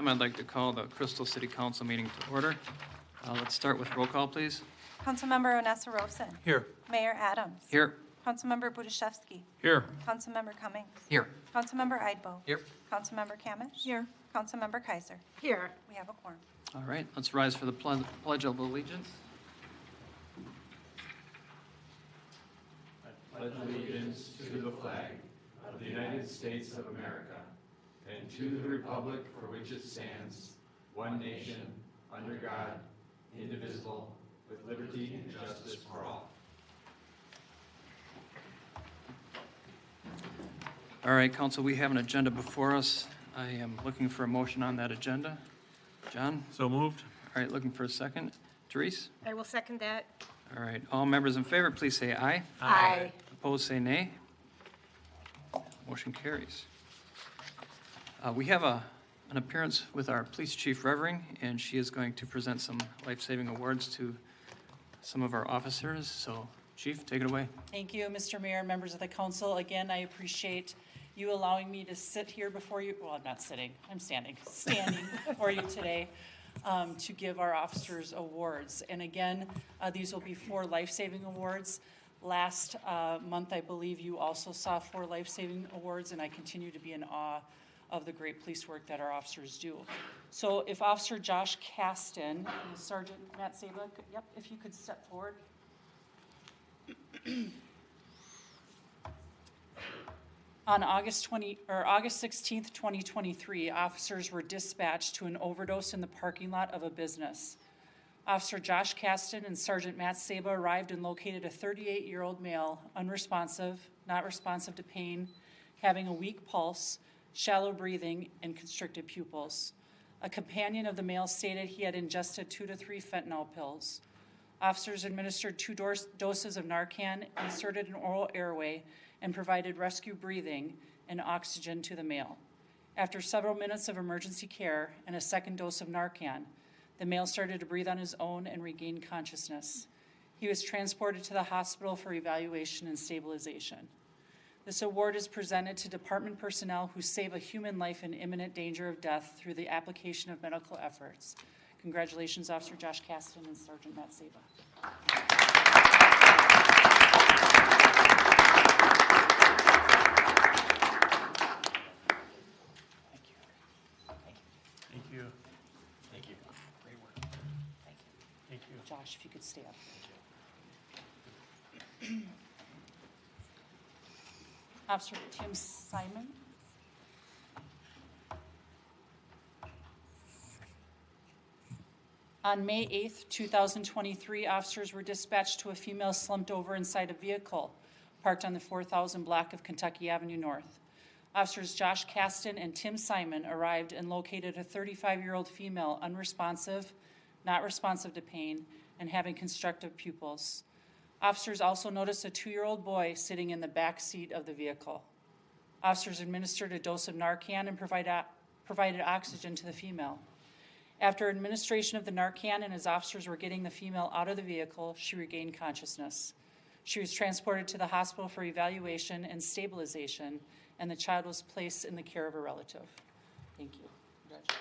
I'd like to call the Crystal City Council meeting to order. Let's start with roll call, please. Councilmember Onessa Rosen. Here. Mayor Adams. Here. Councilmember Budashevsky. Here. Councilmember Cummings. Here. Councilmember Eidbo. Here. Councilmember Kamish. Here. Councilmember Kaiser. Here. We have a quorum. All right, let's rise for the Pledge of Allegiance. I pledge allegiance to the flag of the United States of America and to the republic for which it stands, one nation, under God, indivisible, with liberty and justice for all. All right, Council, we have an agenda before us. I am looking for a motion on that agenda. John? So moved. All right, looking for a second. Therese? I will second that. All right, all members in favor, please say aye. Aye. Opposed, say nay. Motion carries. We have an appearance with our Police Chief Revering, and she is going to present some Lifesaving Awards to some of our officers. So, Chief, take it away. Thank you, Mr. Mayor, members of the council. Again, I appreciate you allowing me to sit here before you. Well, I'm not sitting, I'm standing before you today to give our officers awards. And again, these will be 4 Lifesaving Awards. Last month, I believe you also saw 4 Lifesaving Awards, and I continue to be in awe of the great police work that our officers do. So if Officer Josh Caston and Sergeant Matt Sabek, yep, if you could step forward. On August 16th, 2023, officers were dispatched to an overdose in the parking lot of a business. Officer Josh Caston and Sergeant Matt Saba arrived and located a 38-year-old male, unresponsive, not responsive to pain, having a weak pulse, shallow breathing, and constricted pupils. A companion of the male stated he had ingested 2 to 3 fentanyl pills. Officers administered 2 doses of Narcan, inserted an oral airway, and provided rescue breathing and oxygen to the male. After several minutes of emergency care and a second dose of Narcan, the male started to breathe on his own and regained consciousness. He was transported to the hospital for evaluation and stabilization. This award is presented to department personnel who save a human life in imminent danger of death through the application of medical efforts. Congratulations, Officer Josh Caston and Sergeant Matt Saba. Thank you. Thank you. Great work. Thank you. Thank you. Josh, if you could stay up. Officer Tim Simon. On May 8th, 2023, officers were dispatched to a female slumped over inside a vehicle parked on the 4000 block of Kentucky Avenue North. Officers Josh Caston and Tim Simon arrived and located a 35-year-old female, unresponsive, not responsive to pain, and having constrictive pupils. Officers also noticed a 2-year-old boy sitting in the back seat of the vehicle. Officers administered a dose of Narcan and provided oxygen to the female. After administration of the Narcan and as officers were getting the female out of the vehicle, she regained consciousness. She was transported to the hospital for evaluation and stabilization, and the child was placed in the care of a relative. Thank you. Thank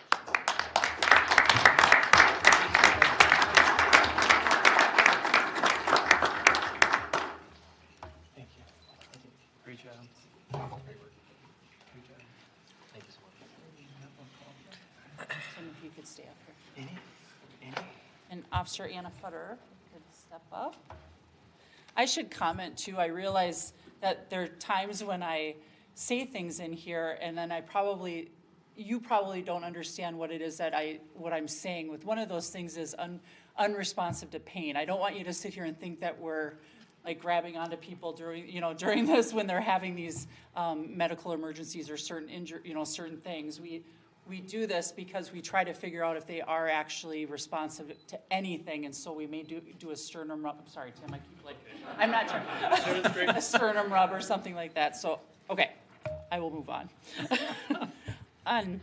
you. Great job. Great work. Great job. Thank you so much. Some of you could stay up here. And Officer Anna Futter could step up. I should comment too, I realize that there are times when I say things in here and then you probably don't understand what it is that what I'm saying. With one of those things is unresponsive to pain. I don't want you to sit here and think that we're like grabbing onto people during this when they're having these medical emergencies or certain certain things. We do this because we try to figure out if they are actually responsive to anything, and so we may do a sternum rub. I'm sorry, Tim, I'm not trying. A sternum rub or something like that. So, okay, I will move on. On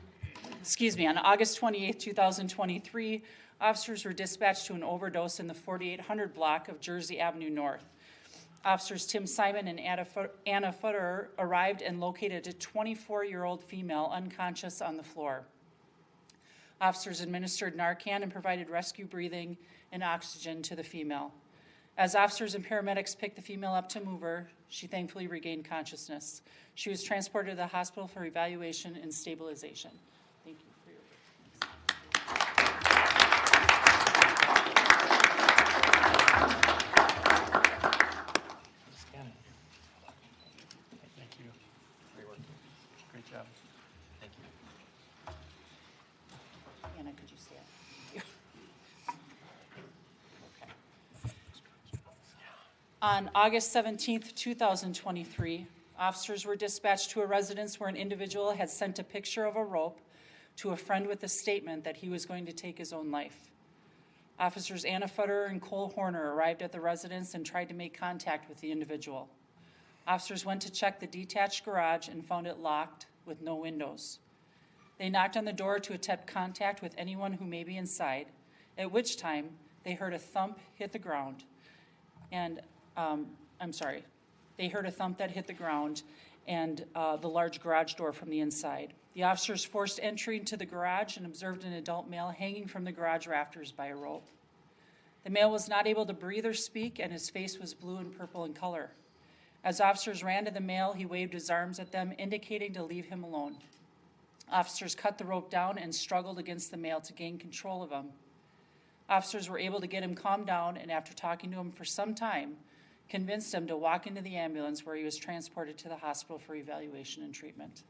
August 28th, 2023, officers were dispatched to an overdose in the 4800 block of Jersey Avenue North. Officers Tim Simon and Anna Futter arrived and located a 24-year-old female unconscious on the floor. Officers administered Narcan and provided rescue breathing and oxygen to the female. As officers and paramedics picked the female up to move her, she thankfully regained consciousness. She was transported to the hospital for evaluation and stabilization. Thank you for your Scan it. Thank you. Great work. Great job. Thank you. Anna, could you stand? On August 17th, 2023, officers were dispatched to a residence where an individual had sent a picture of a rope to a friend with a statement that he was going to take his own life. Officers Anna Futter and Cole Horner arrived at the residence and tried to make contact with the individual. Officers went to check the detached garage and found it locked with no windows. They knocked on the door to attempt contact with anyone who may be inside, at which time they heard a thump hit the ground and they heard a thump that hit the ground and the large garage door from the inside. The officers forced entry into the garage and observed an adult male hanging from the garage rafters by a rope. The male was not able to breathe or speak, and his face was blue and purple in color. As officers ran to the male, he waved his arms at them, indicating to leave him alone. Officers cut the rope down and struggled against the male to gain control of him. Officers were able to get him calmed down, and after talking to him for some time, convinced him to walk into the ambulance where he was transported to the hospital for evaluation and treatment.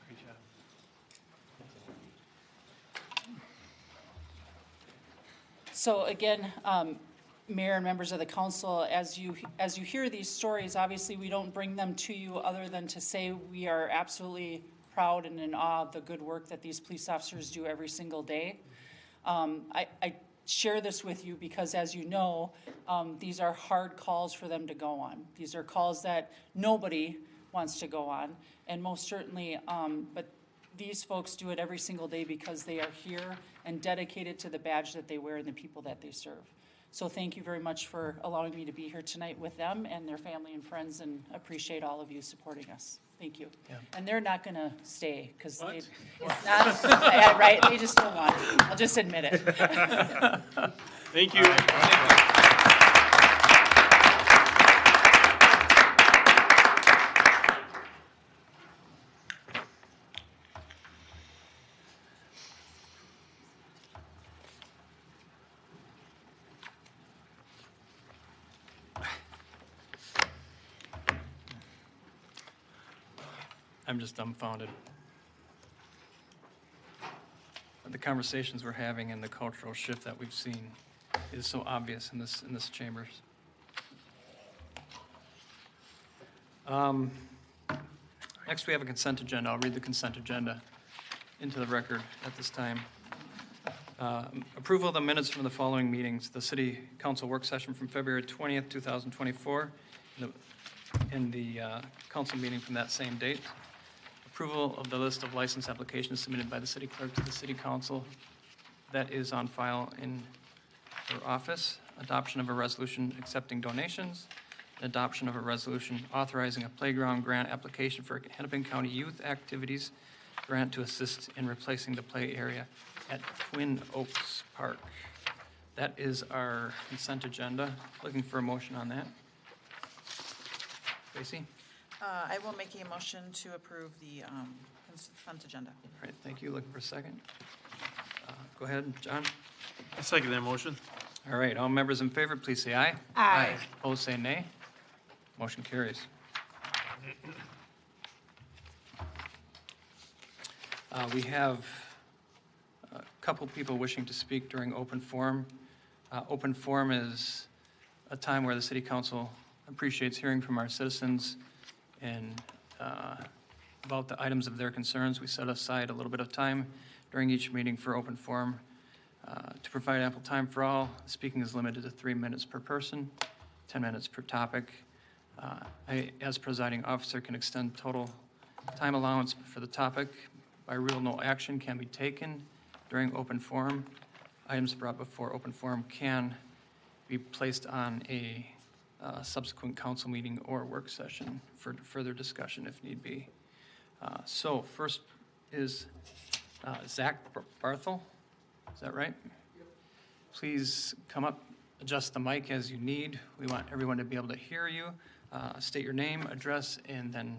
Great job. So again, Mayor and members of the council, as you hear these stories, obviously we don't bring them to you other than to say we are absolutely proud and in awe of the good work that these police officers do every single day. I share this with you because, as you know, these are hard calls for them to go on. These are calls that nobody wants to go on, and most certainly, but these folks do it every single day because they are here and dedicated to the badge that they wear and the people that they serve. So thank you very much for allowing me to be here tonight with them and their family and friends, and appreciate all of you supporting us. Thank you. Yeah. And they're not going to stay because What? it's not, yeah, right, they just don't want to. I'll just admit it. Thank you. I'm just dumbfounded. The conversations we're having and the cultural shift that we've seen is so obvious in this chambers. Next, we have a consent agenda. I'll read the consent agenda into the record at this time. Approval of the minutes from the following meetings: the City Council work session from February 20th, 2024, and the council meeting from that same date. Approval of the list of license applications submitted by the city clerk to the city council that is on file in her office. Adoption of a resolution accepting donations. Adoption of a resolution authorizing a playground grant application for Hennepin County Youth Activities grant to assist in replacing the play area at Twin Oaks Park. That is our consent agenda. Looking for a motion on that. Tracy? I will make a motion to approve the consent agenda. All right, thank you. Looking for a second. Go ahead, John. I second that motion. All right, all members in favor, please say aye. Aye. Opposed, say nay. Motion carries. We have a couple people wishing to speak during open forum. Open forum is a time where the city council appreciates hearing from our citizens and about the items of their concerns. We set aside a little bit of time during each meeting for open forum. To provide ample time for all, speaking is limited to 3 minutes per person, 10 minutes per topic. I, as presiding officer, can extend total time allowance for the topic. By rule, no action can be taken during open forum. Items brought before open forum can be placed on a subsequent council meeting or work session for further discussion if need be. So first is Zach Barthel, is that right? Please come up, adjust the mic as you need. We want everyone to be able to hear you. State your name, address, and then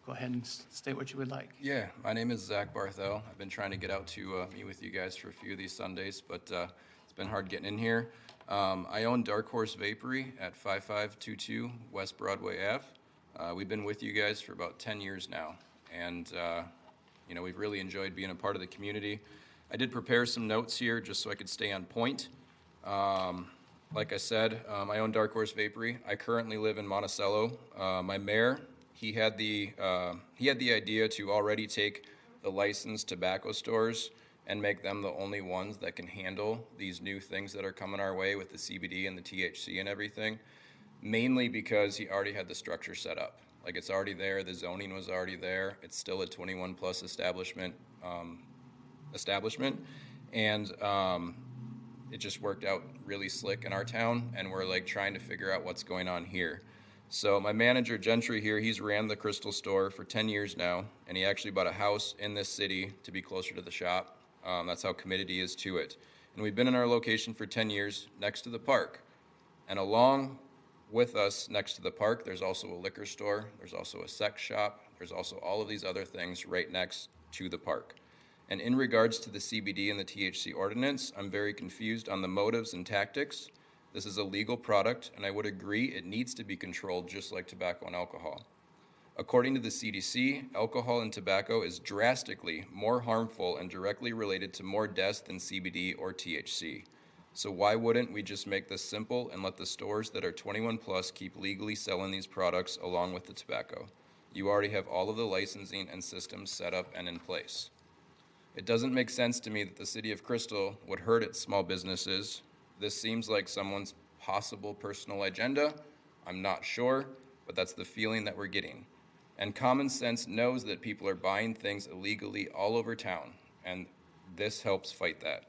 go ahead and state what you would like. Yeah, my name is Zach Barthel. I've been trying to get out to meet with you guys for a few of these Sundays, but it's been hard getting in here. I own Dark Horse Vapory at 5522 West Broadway Ave. We've been with you guys for about 10 years now, and we've really enjoyed being a part of the community. I did prepare some notes here just so I could stay on point. Like I said, I own Dark Horse Vapory. I currently live in Monticello. My mayor, he had the idea to already take the licensed tobacco stores and make them the only ones that can handle these new things that are coming our way with the CBD and the THC and everything, mainly because he already had the structure set up. Like, it's already there, the zoning was already there, it's still a 21 plus establishment, and it just worked out really slick in our town, and we're like trying to figure out what's going on here. So my manager, Gentry here, he's ran the Crystal store for 10 years now, and he actually bought a house in this city to be closer to the shop. That's how committed he is to it. And we've been in our location for 10 years next to the park. And along with us next to the park, there's also a liquor store, there's also a sex shop, there's also all of these other things right next to the park. And in regards to the CBD and the THC ordinance, I'm very confused on the motives and tactics. This is a legal product, and I would agree it needs to be controlled just like tobacco and alcohol. According to the CDC, alcohol and tobacco is drastically more harmful and directly related to more deaths than CBD or THC. So why wouldn't we just make this simple and let the stores that are 21 plus keep legally selling these products along with the tobacco? You already have all of the licensing and systems set up and in place. It doesn't make sense to me that the city of Crystal would hurt its small businesses. This seems like someone's possible personal agenda. I'm not sure, but that's the feeling that we're getting. And common sense knows that people are buying things illegally all over town, and this helps fight that.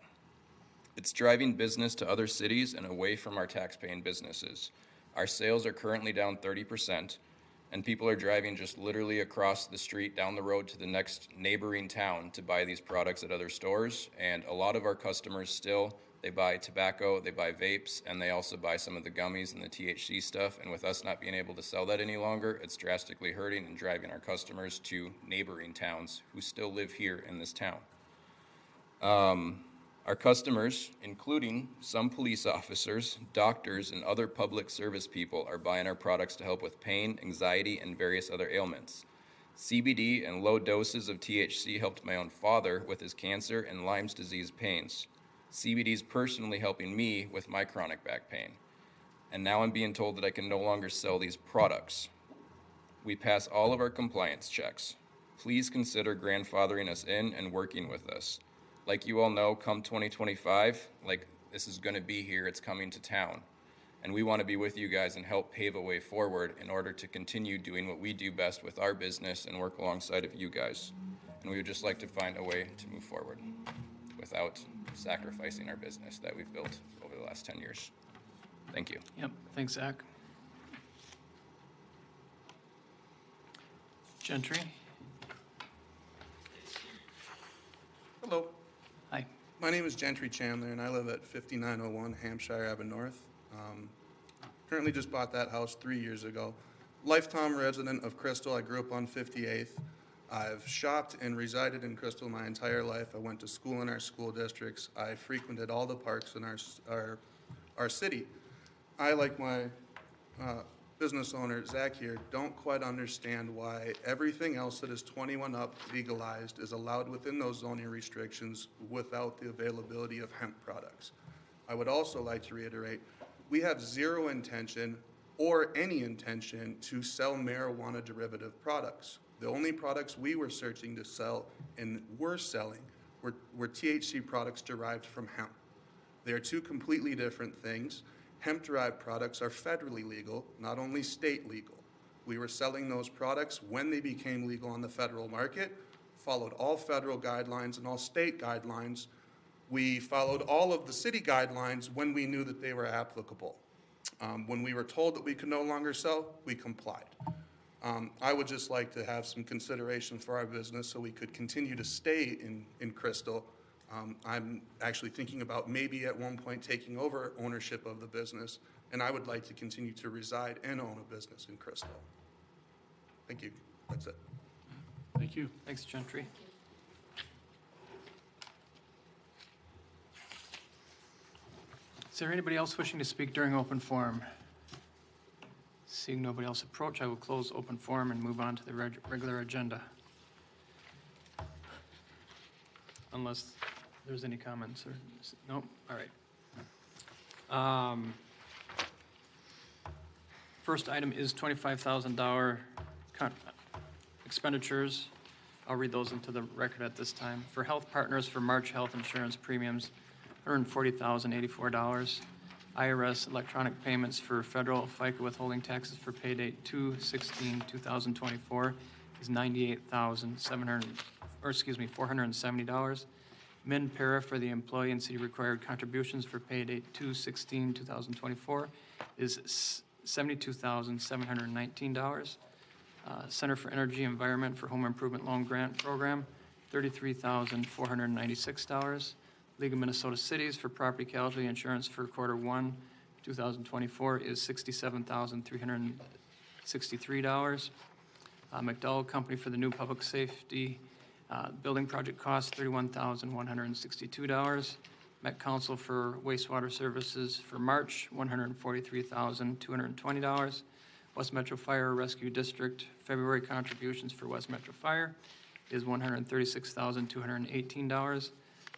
It's driving business to other cities and away from our tax-paying businesses. Our sales are currently down 30%, and people are driving just literally across the street down the road to the next neighboring town to buy these products at other stores. And a lot of our customers still, they buy tobacco, they buy vapes, and they also buy some of the gummies and the THC stuff. And with us not being able to sell that any longer, it's drastically hurting and driving our customers to neighboring towns who still live here in this town. Our customers, including some police officers, doctors, and other public service people, are buying our products to help with pain, anxiety, and various other ailments. CBD and low doses of THC helped my own father with his cancer and Lyme's disease pains. CBD is personally helping me with my chronic back pain. And now I'm being told that I can no longer sell these products. We pass all of our compliance checks. Please consider grandfathering us in and working with us. Like you all know, come 2025, this is going to be here, it's coming to town. And we want to be with you guys and help pave a way forward in order to continue doing what we do best with our business and work alongside of you guys. And we would just like to find a way to move forward without sacrificing our business that we've built over the last 10 years. Thank you. Yep, thanks, Zach. Gentry? Hello, Hi. my name is Gentry Chandler, and I live at 5901 Hampshire Avenue North. Currently just bought that house 3 years ago. Lifetime resident of Crystal. I grew up on 58th. I've shopped and resided in Crystal my entire life. I went to school in our school districts. I frequented all the parks in our city. I, like my business owner, Zach here, don't quite understand why everything else that is 21 up legalized is allowed within those zoning restrictions without the availability of hemp products. I would also like to reiterate, we have zero intention or any intention to sell marijuana derivative products. The only products we were searching to sell and were selling were THC products derived from hemp. They are two completely different things. Hemp-derived products are federally legal, not only state legal. We were selling those products when they became legal on the federal market, followed all federal guidelines and all state guidelines We followed all of the city guidelines when we knew that they were applicable. When we were told that we could no longer sell, we complied. I would just like to have some consideration for our business so we could continue to stay in Crystal. I'm actually thinking about maybe at one point taking over ownership of the business, and I would like to continue to reside and own a business in Crystal. Thank you. That's it. Thank you. Thanks, Gentry. Is there anybody else wishing to speak during open forum? Seeing nobody else approach, I will close open forum and move on to the regular agenda. Unless there's any comments or, nope, all right. First item is $25,000 expenditures. I'll read those into the record at this time. For Health Partners for March health insurance premiums, $140,084. IRS electronic payments for federal FICA withholding taxes for pay date 2/16/2024 is $470. Min para for the employee and city required contributions for pay date 2/16/2024 is $72,719. Center for Energy Environment for Home Improvement Loan Grant Program, $33,496. League of Minnesota Cities for property casualty insurance for quarter 1, 2024 is $67,363. McDowell Company for the new public safety building project cost, $31,162. Met Council for wastewater services for March, $143,220. West Metro Fire Rescue District February contributions for West Metro Fire is $136,218.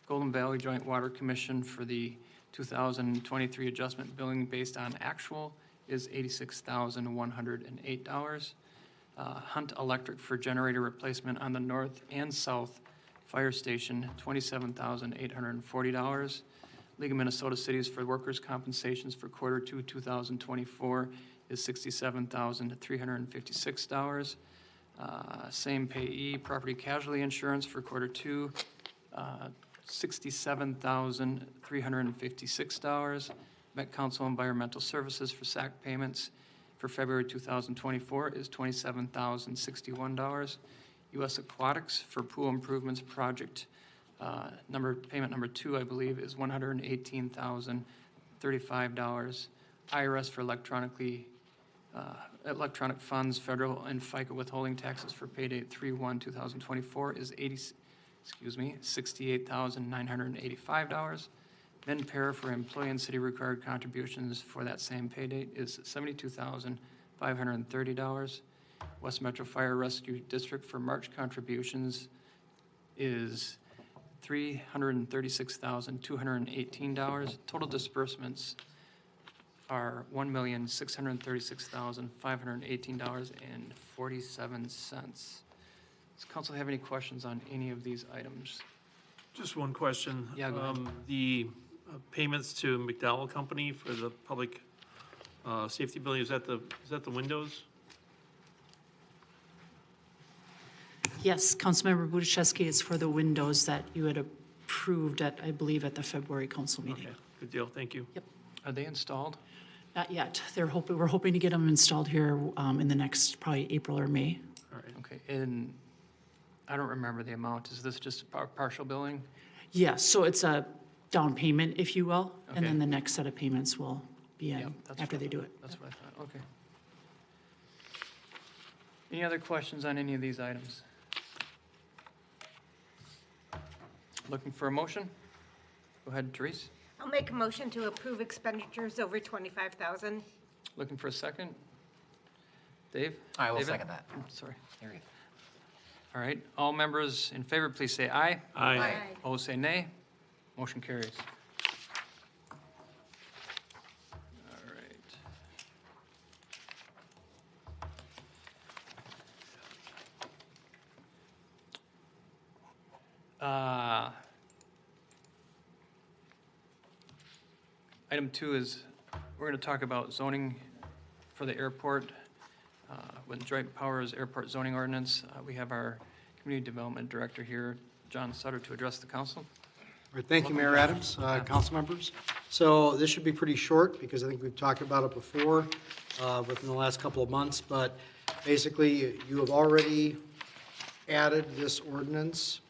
Golden Valley Joint Water Commission for the 2023 adjustment billing based on actual is $86,108. Hunt Electric for generator replacement on the north and south fire station, $27,840. League of Minnesota Cities for workers' compensations for quarter 2, 2024 is $67,356. Same payee, property casualty insurance for quarter 2, $67,356. Met Council Environmental Services for SAC payments for February 2024 is $27,061. U.S. Aquatics for pool improvements project payment number 2, I believe, is $118,035. IRS for electronic funds, federal and FICA withholding taxes for pay date 3/1/2024 is $68,985. Then para for employee and city required contributions for that same pay date is $72,530. West Metro Fire Rescue District for March contributions is $336,218. Total disbursements are $1,636,518.47. Does council have any questions on any of these items? Just one question. Yeah, go ahead. The payments to McDowell Company for the public safety building, is that the windows? Yes, Councilmember Budiszewski, it's for the windows that you had approved at, I believe, at the February council meeting. Okay, good deal, thank you. Yep. Are they installed? Not yet. We're hoping to get them installed here in the next probably April or May. All right. Okay, and I don't remember the amount. Is this just partial billing? Yes, so it's a down payment, if you will, and Okay. then the next set of payments will be Yeah, in that's after what- they do it. That's what I thought, okay. Any other questions on any of these items? Looking for a motion? Go ahead, Therese. I'll make a motion to approve expenditures over $25,000. Looking for a second? Dave? I will David? second that. Sorry. There you go. All right, all members in favor, please say aye. Aye. Opposed, say nay. Motion carries. All right. Item 2 is, we're going to talk about zoning for the airport with Joint Powers Airport Zoning Ordinance. We have our Community Development Director here, John Sutter, to address the council. All right, thank you, Mayor Adams, council members. So this should be pretty short because I think we've talked about it before within the last couple of months, but basically you have already added this ordinance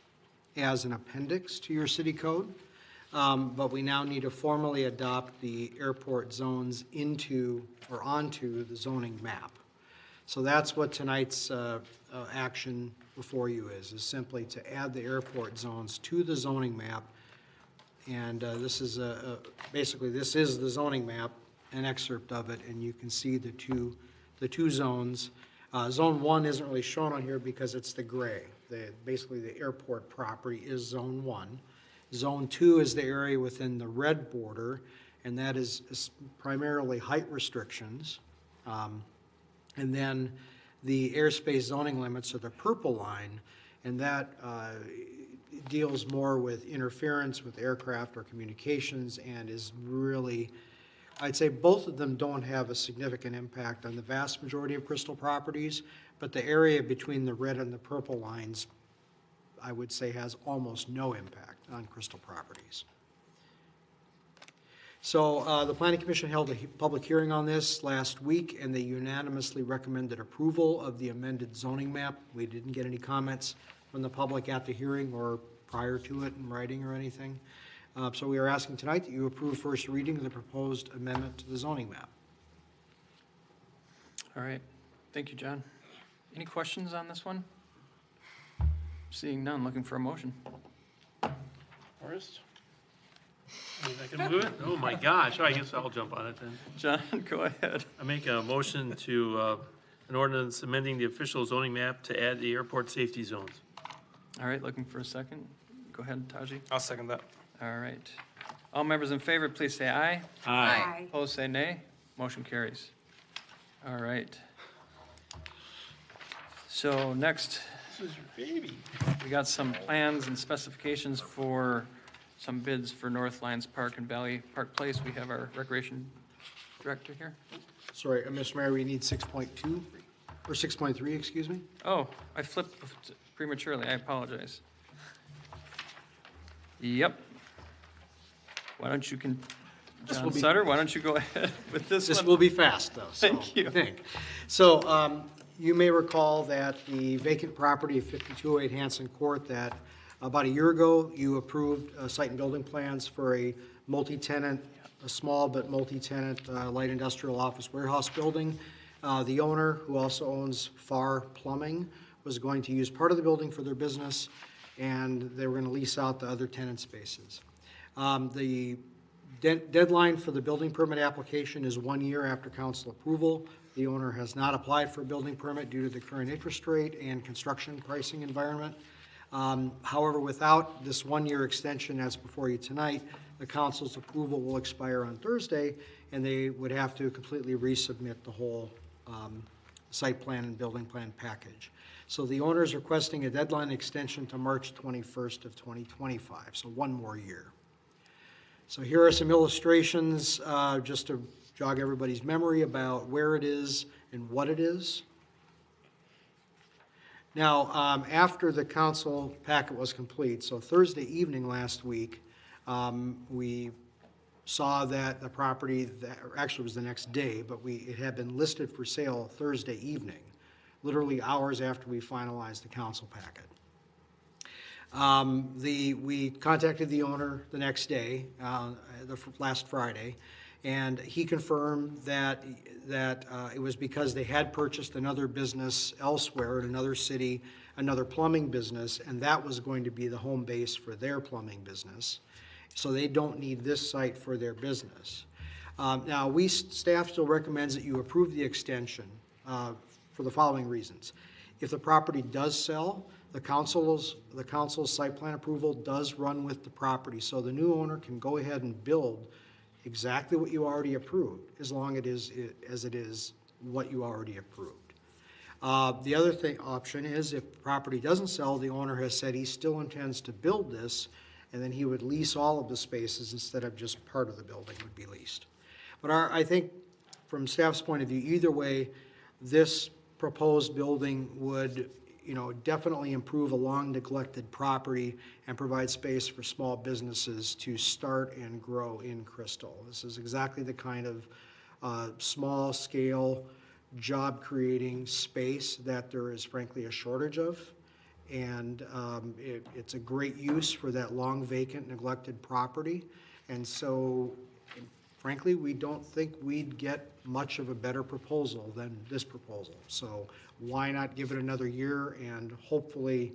as an appendix to your city code, but we now need to formally adopt the airport zones into or onto the zoning map. So that's what tonight's action before you is simply to add the airport zones to the zoning map. And this is basically, this is the zoning map, an excerpt of it, and you can see the two zones. Zone 1 isn't really shown on here because it's the gray. Basically, the airport property is Zone 1. Zone 2 is the area within the red border, and that is primarily height restrictions. And then the airspace zoning limits are the purple line, and that deals more with interference with aircraft or communications and is really, I'd say both of them don't have a significant impact on the vast majority of Crystal properties, but the area between the red and the purple lines, I would say, has almost no impact on Crystal properties. So the Planning Commission held a public hearing on this last week, and they unanimously recommended approval of the amended zoning map. We didn't get any comments from the public at the hearing or prior to it in writing or anything. So we are asking tonight that you approve first reading of the proposed amendment to the zoning map. All right. Thank you, John. Any questions on this one? Seeing none, looking for a motion. Forrest? I can move it? Oh, my gosh. Oh, I guess I'll jump on it then. John, go ahead. I make a motion to an ordinance amending the official zoning map to add the airport safety zones. All right, looking for a second. Go ahead, Taji. I'll second that. All right. All members in favor, please say aye. Aye. Opposed, say nay. Motion carries. All right. So next, This is your baby. we got some plans and specifications for some bids for North Lions Park and Valley Park Place. We have our recreation director here. Sorry, Mr. Mayor, we need 6.2 or 6.3, excuse me. Oh, I flipped prematurely. I apologize. Yep. Why don't you, John Sutter, why don't you go ahead with this one? This will be fast, though. So, Thank you. I think. So you may recall that the vacant property of 5208 Hanson Court, that about a year ago, you approved site and building plans for a multi-tenant, a small but multi-tenant light industrial office warehouse building. The owner, who also owns Farr Plumbing, was going to use part of the building for their business, and they were going to lease out the other tenant spaces. The deadline for the building permit application is 1 year after council approval. The owner has not applied for a building permit due to the current interest rate and construction pricing environment. However, without this 1 year extension that's before you tonight, the council's approval will expire on Thursday, and they would have to completely resubmit the whole site plan and building plan package. So the owner is requesting a deadline extension to March 21st of 2025, so 1 more year. So here are some illustrations just to jog everybody's memory about where it is and what it is. Now, after the council packet was complete, so Thursday evening last week, we saw that the property, or actually it was the next day, but it had been listed for sale Thursday evening, literally hours after we finalized the council packet. We contacted the owner the next day, last Friday, and he confirmed that it was because they had purchased another business elsewhere in another city, another plumbing business, and that was going to be the home base for their plumbing business. So they don't need this site for their business. Now, staff still recommends that you approve the extension for the following reasons. If the property does sell, the council's site plan approval does run with the property, so the new owner can go ahead and build exactly what you already approved, as long as it is what you already approved. The other option is, if the property doesn't sell, the owner has said he still intends to build this, and then he would lease all of the spaces instead of just part of the building would be leased. But I think from staff's point of view, either way, this proposed building would definitely improve a long neglected property and provide space for small businesses to start and grow in Crystal. This is exactly the kind of small scale job creating space that there is frankly a shortage of. And it's a great use for that long vacant neglected property. And so frankly, we don't think we'd get much of a better proposal than this proposal. So why not give it another year, and hopefully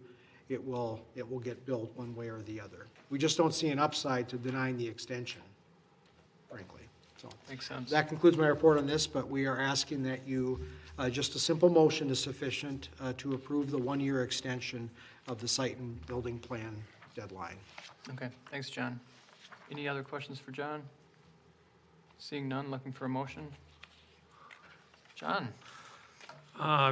it will get built one way or the other. We just don't see an upside to denying the extension, frankly. So Makes sense. that concludes my report on this, but we are asking that you, just a simple motion is sufficient to approve the one-year extension of the site and building plan deadline. Okay, thanks, John. Any other questions for John? Seeing none, looking for a motion? John?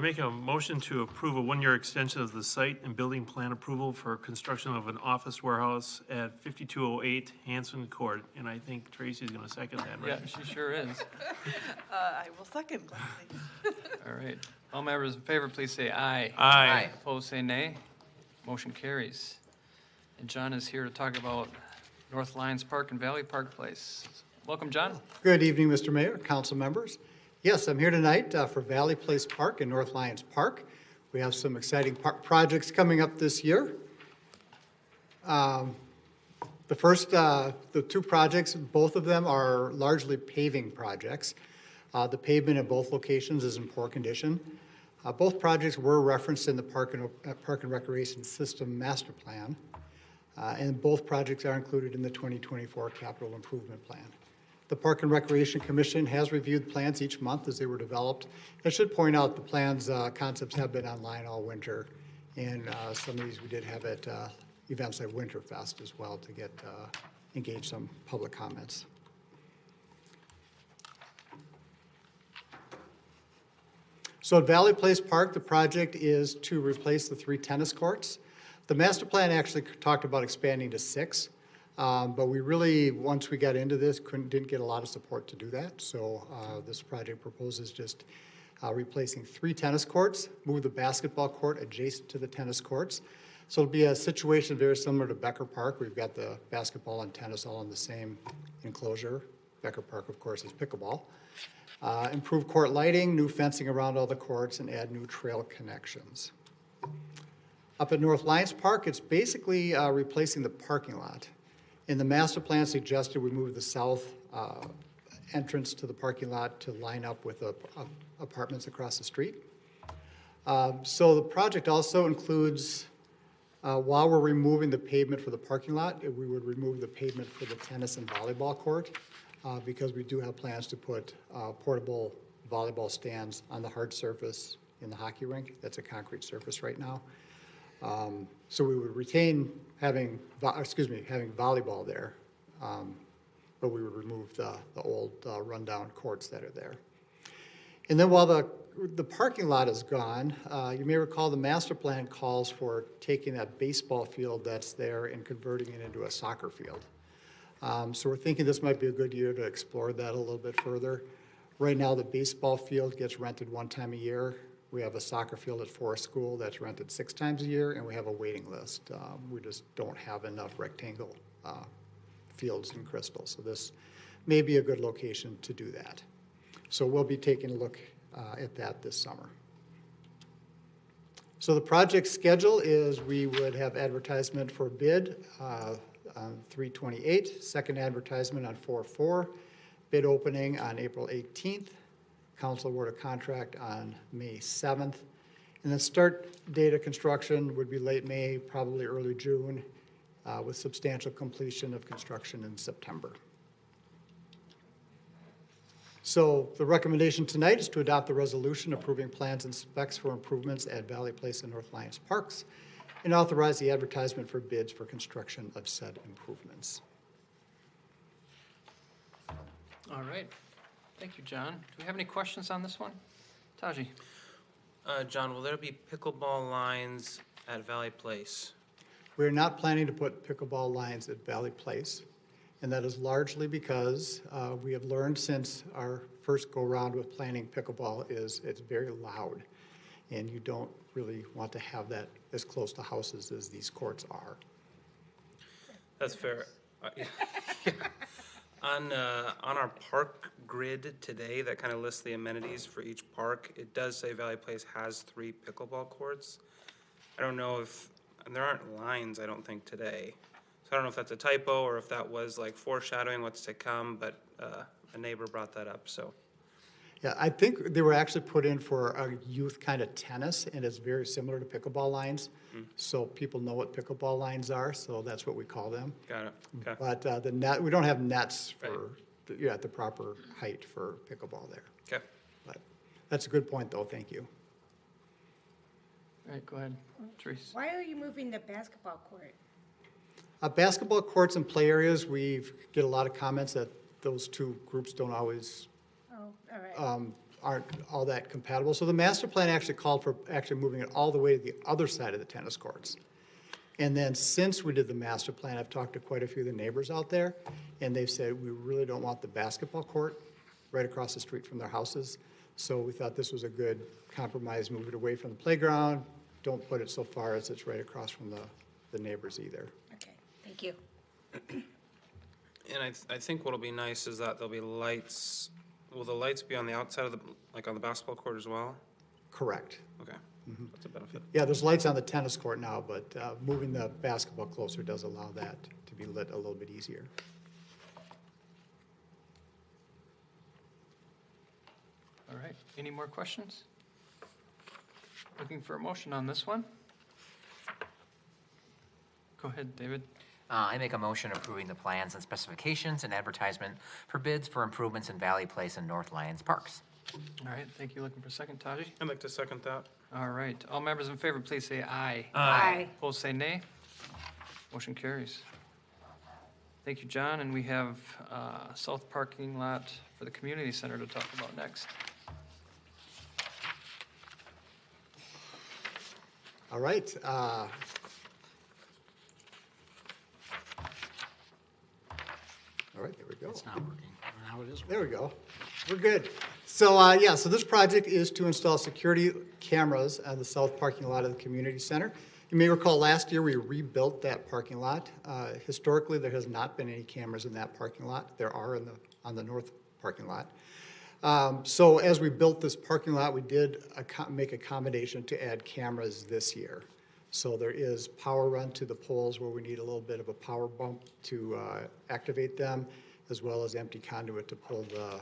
Make a motion to approve a one-year extension of the site and building plan approval for construction of an office warehouse at 5208 Hanson Court. And I think Tracy's going to second that, right? Yeah, she sure is. I will second gladly. All right. All members in favor, please say aye. Aye. Opposed, say nay. Motion carries. And John is here to talk about North Lions Park and Valley Park Place. Welcome, John. Good evening, Mr. Mayor, council members. Yes, I'm here tonight for Valley Place Park and North Lions Park. We have some exciting park projects coming up this year. The two projects, both of them are largely paving projects. The pavement in both locations is in poor condition. Both projects were referenced in the Park and Recreation System Master Plan, and both projects are included in the 2024 Capital Improvement Plan. The Park and Recreation Commission has reviewed plans each month as they were developed. I should point out the plans concepts have been online all winter, and some of these we did have at events like Winterfest as well to get engage some public comments. So at Valley Place Park, the project is to replace the 3 tennis courts. The master plan actually talked about expanding to 6. But we really, once we got into this, didn't get a lot of support to do that. So this project proposes just replacing 3 tennis courts, move the basketball court adjacent to the tennis courts. So it'll be a situation very similar to Becker Park. We've got the basketball and tennis all in the same enclosure. Becker Park, of course, is pickleball. Improve court lighting, new fencing around all the courts, and add new trail connections. Up at North Lions Park, it's basically replacing the parking lot. In the master plan suggested we move the south entrance to the parking lot to line up with apartments across the street. So the project also includes, while we're removing the pavement for the parking lot, we would remove the pavement for the tennis and volleyball court because we do have plans to put portable volleyball stands on the hard surface in the hockey rink. That's a concrete surface right now. So we would retain having volleyball there, but we would remove the old rundown courts that are there. And then while the parking lot is gone, you may recall the master plan calls for taking that baseball field that's there and converting it into a soccer field. So we're thinking this might be a good year to explore that a little bit further. Right now, the baseball field gets rented 1 time a year. We have a soccer field at Forest School that's rented 6 times a year, and we have a waiting list. We just don't have enough rectangle fields in Crystal, so this may be a good location to do that. So we'll be taking a look at that this summer. So the project schedule is we would have advertisement for bid on 3/28, second advertisement on 4/4, bid opening on April 18th, council award a contract on May 7th, and then start date of construction would be late May, probably early June, with substantial completion of construction in September. So the recommendation tonight is to adopt the resolution approving plans and specs for improvements at Valley Place and North Lions Parks and authorize the advertisement for bids for construction of said improvements. All right. Thank you, John. Do we have any questions on this one? Taji? John, will there be pickleball lines at Valley Place? We're not planning to put pickleball lines at Valley Place, and that is largely because we have learned since our first go-round with planning pickleball is it's very loud, and you don't really want to have that as close to houses as these courts are. That's fair. Yeah. On our park grid today, that kind of lists the amenities for each park, it does say Valley Place has 3 pickleball courts. I don't know if, and there aren't lines, I don't think, today. So I don't know if that's a typo or if that was like foreshadowing what's to come, but a neighbor brought that up, so. Yeah, I think they were actually put in for a youth kind of tennis, and it's very similar to pickleball lines. So people know what pickleball lines are, so that's what we call them. Got it, okay. But the net, we don't have nets Right. for, at the proper height for pickleball there. Okay. But that's a good point, though, thank you. All right, go ahead, Therese. Why are you moving the basketball court? Basketball courts and play areas, we get a lot of comments that those two groups don't always, Oh, all right. aren't all that compatible. So the master plan actually called for actually moving it all the way to the other side of the tennis courts. And then since we did the master plan, I've talked to quite a few of the neighbors out there, and they've said, we really don't want the basketball court right across the street from their houses. So we thought this was a good compromise, move it away from the playground, don't put it so far as it's right across from the neighbors either. Okay, thank you. And I think what'll be nice is that there'll be lights. Will the lights be on the outside of the, like on the basketball court as well? Correct. Okay, that's a benefit. Yeah, there's lights on the tennis court now, but moving the basketball closer does allow that to be lit a little bit easier. All right, any more questions? Looking for a motion on this one? Go ahead, David. I make a motion approving the plans and specifications and advertisement for bids for improvements in Valley Place and North Lions Parks. All right, thank you. Looking for a second, Taji? I'd like to second that. All right, all members in favor, please say aye. Aye. Opposed, say nay. Motion carries. Thank you, John, and we have south parking lot for the community center to talk about next. All right. All right, there we go. It's not working. Now it is working. There we go. We're good. So, so this project is to install security cameras on the south parking lot of the community center. You may recall last year we rebuilt that parking lot. Historically, there has not been any cameras in that parking lot. There are on the north parking lot. So as we built this parking lot, we did make accommodation to add cameras this year. So there is power run to the poles where we need a little bit of a power bump to activate them, as well as empty conduit to pull the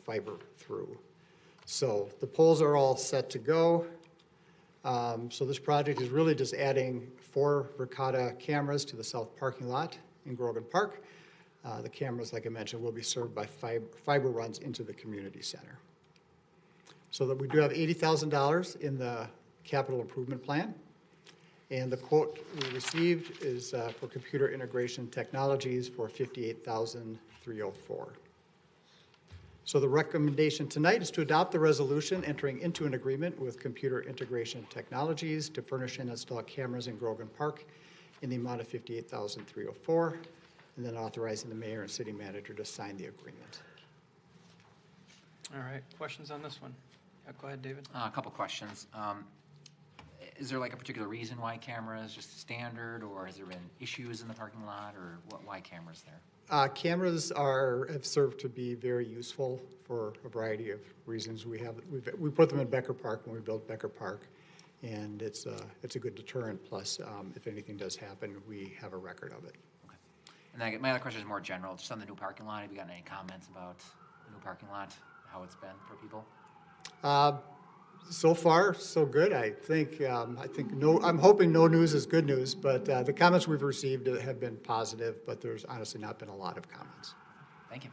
fiber through. So the poles are all set to go. So this project is really just adding 4 Verkada cameras to the south parking lot in Grogan Park. The cameras, like I mentioned, will be served by fiber runs into the community center. So that we do have $80,000 in the capital improvement plan. And the quote we received is for computer integration technologies for $58,304. So the recommendation tonight is to adopt the resolution entering into an agreement with Computer Integration Technologies to furnish and install cameras in Grogan Park in the amount of $58,304, and then authorizing the mayor and city manager to sign the agreement. All right, questions on this one? Yeah, go ahead, David. A couple questions. Is there like a particular reason why cameras, just standard, or has there been issues in the parking lot, or why cameras there? Cameras have served to be very useful for a variety of reasons. We put them in Becker Park when we built Becker Park, and it's a good deterrent. Plus, if anything does happen, we have a record of it. Okay. And then my other question is more general, just on the new parking lot. Have you gotten any comments about the new parking lot, how it's been for people? So far, so good. I'm hoping no news is good news, but the comments we've received have been positive, but there's honestly not been a lot of comments. Thank you.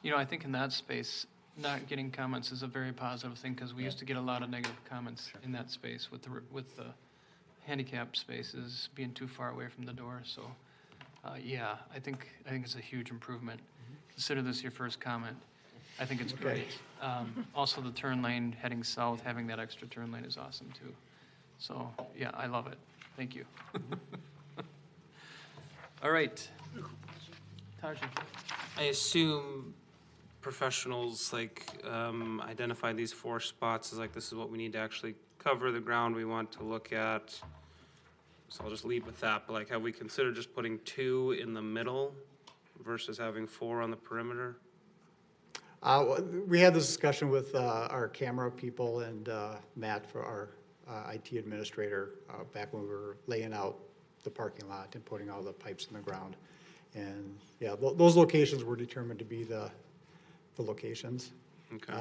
You know, I think in that space, not getting comments is a very positive thing, because we used to get a lot of negative comments in that space with the handicap spaces being too far away from the door. So, yeah, I think it's a huge improvement. Consider this your first comment. I think it's great. Also, the turn lane heading south, having that extra turn lane is awesome too. So, yeah, I love it. Thank you. All right. Taji. I assume professionals like identify these 4 spots as like this is what we need to actually cover the ground we want to look at, so I'll just leave with that, but like, have we considered just putting 2 in the middle versus having 4 on the perimeter? We had this discussion with our camera people and Matt for our IT administrator back when we were laying out the parking lot and putting all the pipes in the ground. And yeah, those locations were determined to be the locations. Okay.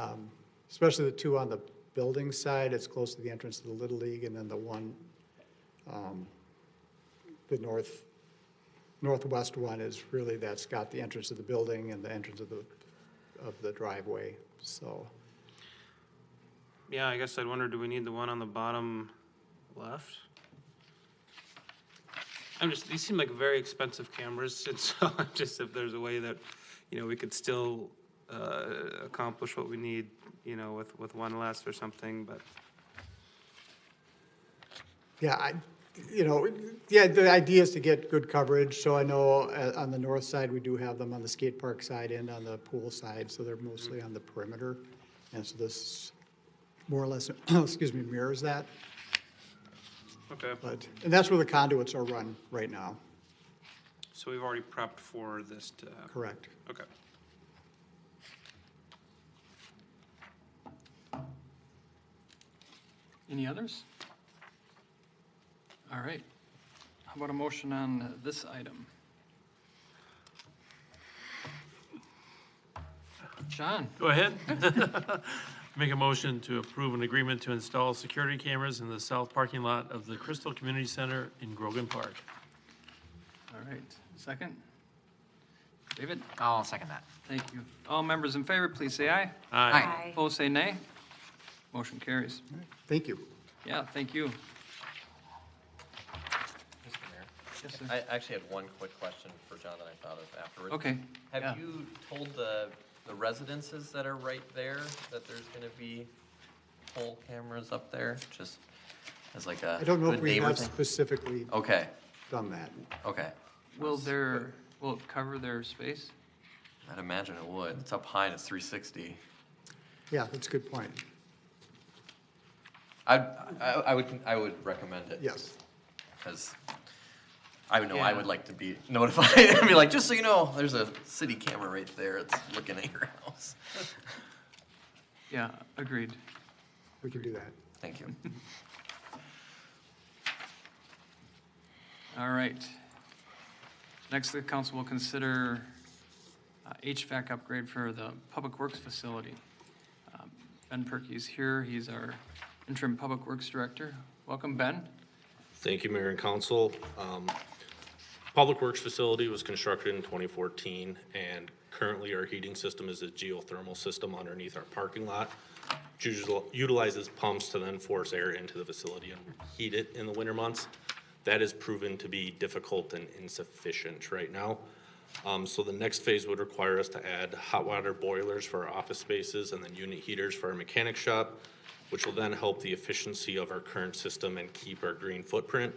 Especially the 2 on the building side, it's close to the entrance to the Little League, and then the one, the northwest one is really, that's got the entrance to the building and the entrance of the driveway, so. Yeah, I guess I'd wonder, do we need the one on the bottom left? These seem like very expensive cameras, and so I'm just, if there's a way that, we could still accomplish what we need, with one less or something, but. Yeah, the idea is to get good coverage, so I know on the north side, we do have them on the skate park side and on the pool side, so they're mostly on the perimeter. And so this more or less, mirrors that. Okay. And that's where the conduits are run right now. So we've already prepped for this to happen? Correct. Okay. Any others? All right. How about a motion on this item? John? Go ahead. Make a motion to approve an agreement to install security cameras in the south parking lot of the Crystal Community Center in Grogan Park. All right. Second? David? I'll second that. Thank you. All members in favor, please say aye. Aye. Opposed, say nay. Motion carries. Thank you. Yeah, thank you. Mr. Mayor, Yes, sir. I actually had one quick question for John that I thought of afterwards. Okay. Have yeah. you told the residences that are right there that there's gonna be pole cameras up there? Just as like a I don't know if good we neighbor have thing? specifically Okay, done that. okay. Will it cover their space? I'd imagine it would. It's up high and it's 360. Yeah, that's a good point. I would recommend it. Yes. Because I would know Yeah. I would like to be notified and be like, just so you know, there's a city camera right there. It's looking at your house. Yeah, agreed. We can do that. Thank you. All right. Next, the council will consider HVAC upgrade for the Public Works facility. Ben Perkey is here. He's our interim Public Works Director. Welcome, Ben. Thank you, Mayor and Council. Public Works facility was constructed in 2014, and currently our heating system is a geothermal system underneath our parking lot, which utilizes pumps to then force air into the facility and heat it in the winter months. That is proven to be difficult and insufficient right now. So the next phase would require us to add hot water boilers for our office spaces and then unit heaters for our mechanic shop, which will then help the efficiency of our current system and keep our green footprint.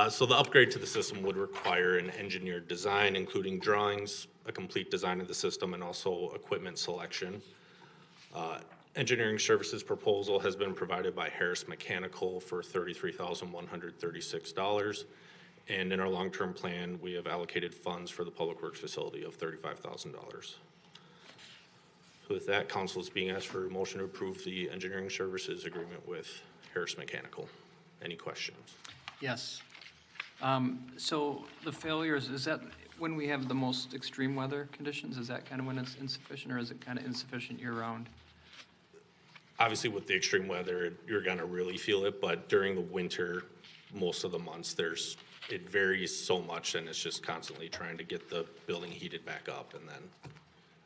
So the upgrade to the system would require an engineered design, including drawings, a complete design of the system, and also equipment selection. Engineering services proposal has been provided by Harris Mechanical for $33,136. And in our long-term plan, we have allocated funds for the Public Works facility of $35,000. So with that, council is being asked for a motion to approve the engineering services agreement with Harris Mechanical. Any questions? Yes. So the failures, is that when we have the most extreme weather conditions? Is that kind of when it's insufficient, or is it kind of insufficient year-round? Obviously, with the extreme weather, you're gonna really feel it, but during the winter, most of the months, it varies so much, and it's just constantly trying to get the building heated back up, and then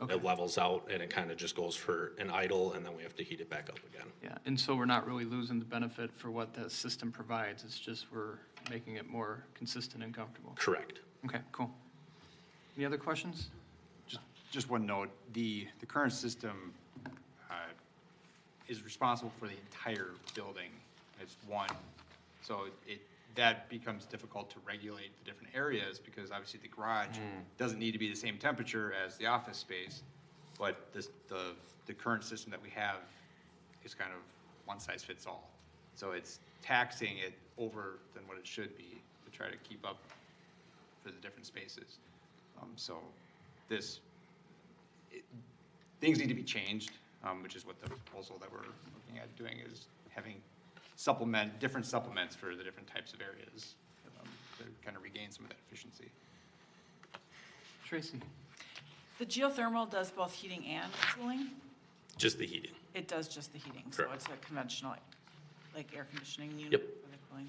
it levels out, and it kind of just goes for an idle, and then we have to heat it back up again. Yeah, and so we're not really losing the benefit for what the system provides. It's just we're making it more consistent and comfortable. Correct. Okay, cool. Any other questions? Just one note, the current system is responsible for the entire building. It's one, so that becomes difficult to regulate the different areas, because obviously the garage doesn't need to be the same temperature as the office space, But the current system that we have is kind of one size fits all. So it's taxing it over than what it should be to try to keep up for the different spaces. So things need to be changed, which is what the proposal that we're looking at doing is having different supplements for the different types of areas to kind of regain some of that efficiency. Tracy? The geothermal does both heating and cooling? Just the heating. It does just the heating, so Correct. it's a conventional, like air conditioning unit Yep. for the cooling?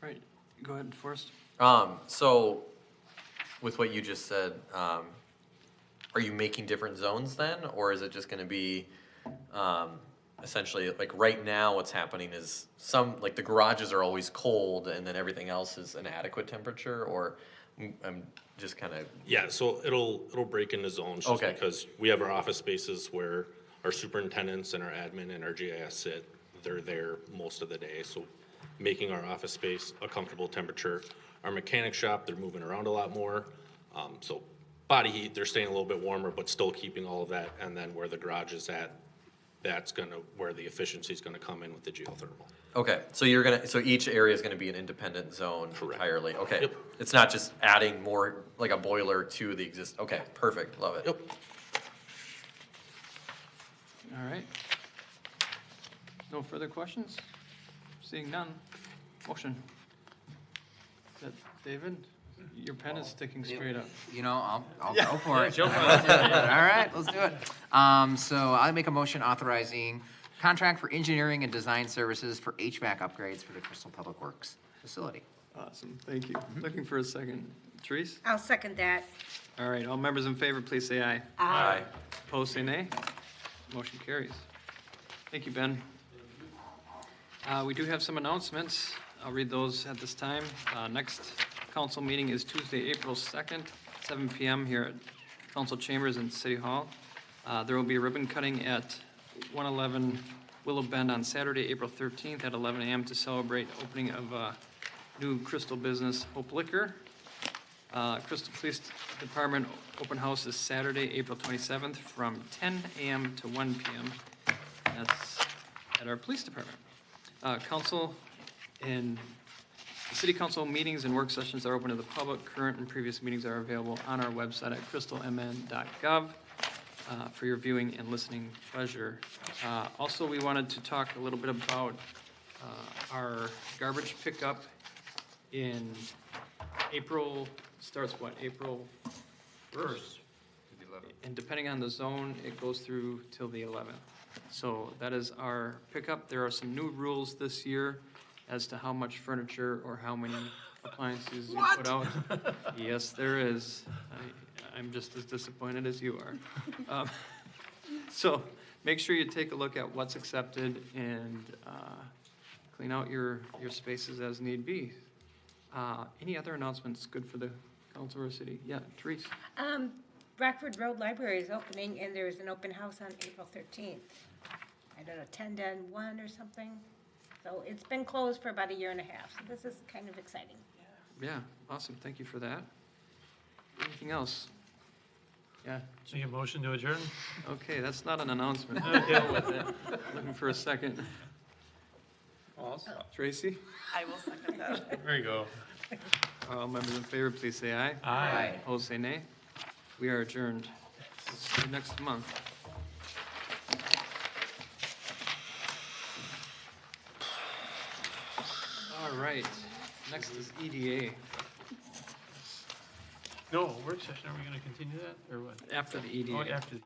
Okay. Right, go ahead, Forrest. So with what you just said, are you making different zones then, or is it just gonna be, essentially, like right now what's happening is like the garages are always cold and then everything else is an adequate temperature, or I'm just kind of, Yeah, so it'll break into zones just Okay. because we have our office spaces where our superintendents and our admin and our GIS sit. They're there most of the day, so making our office space a comfortable temperature. Our mechanic shop, they're moving around a lot more. So body heat, they're staying a little bit warmer, but still keeping all of that. And then where the garage is at, that's where the efficiency is gonna come in with the geothermal. okay, so so each area is gonna be an independent zone Correct. entirely, okay? Yep. It's not just adding more, like a boiler to the okay, perfect, love it. Yep. All right. No further questions? Seeing none. Motion. Is that David? Your pen is sticking straight up. You know, I'll go for it. All right, let's do it. So I make a motion authorizing contract for engineering and design services for HVAC upgrades for the Crystal Public Works facility. Awesome, thank you. Looking for a second. Therese? I'll second that. All right, all members in favor, please say aye. Aye. Opposed, say nay. Motion carries. Thank you, Ben. We do have some announcements. I'll read those at this time. Next council meeting is Tuesday, April 2nd, 7 PM here at Council Chambers in City Hall. There will be a ribbon cutting at 111 Willow Bend on Saturday, April 13th at 11 AM to celebrate opening of a new Crystal business, Hope Liquor. Crystal Police Department open house is Saturday, April 27th from 10 AM to 1 PM. That's at our police department. Council and the city council meetings and work sessions are open to the public. Current and previous meetings are available on our website at crystalmn.gov for your viewing and listening pleasure. Also, we wanted to talk a little bit about our garbage pickup in April, starts what, April 1st? And depending on the zone, it goes through till the 11th. So that is our pickup. There are some new rules this year as to how much furniture or how many appliances you put out. Yes, there is. I'm just as disappointed as you are. So make sure you take a look at what's accepted and clean out your spaces as need be. Any other announcements good for the council or city? Yeah, Therese? Rockford Road Library is opening, and there's an open house on April 13th. I don't know, 10 to 1 or something. So it's been closed for about a year and a half, so this is kind of exciting. Yeah, awesome. Thank you for that. Anything else? Yeah, Make a motion to adjourn? okay, that's not an announcement. Looking for a second. Tracy? I will second that. There you go. All members in favor, please say aye. Aye. Opposed, say nay. We are adjourned. See you next month. All right, next is EDA. No, work session, are we gonna continue that, or what? After the EDA. Oh, after.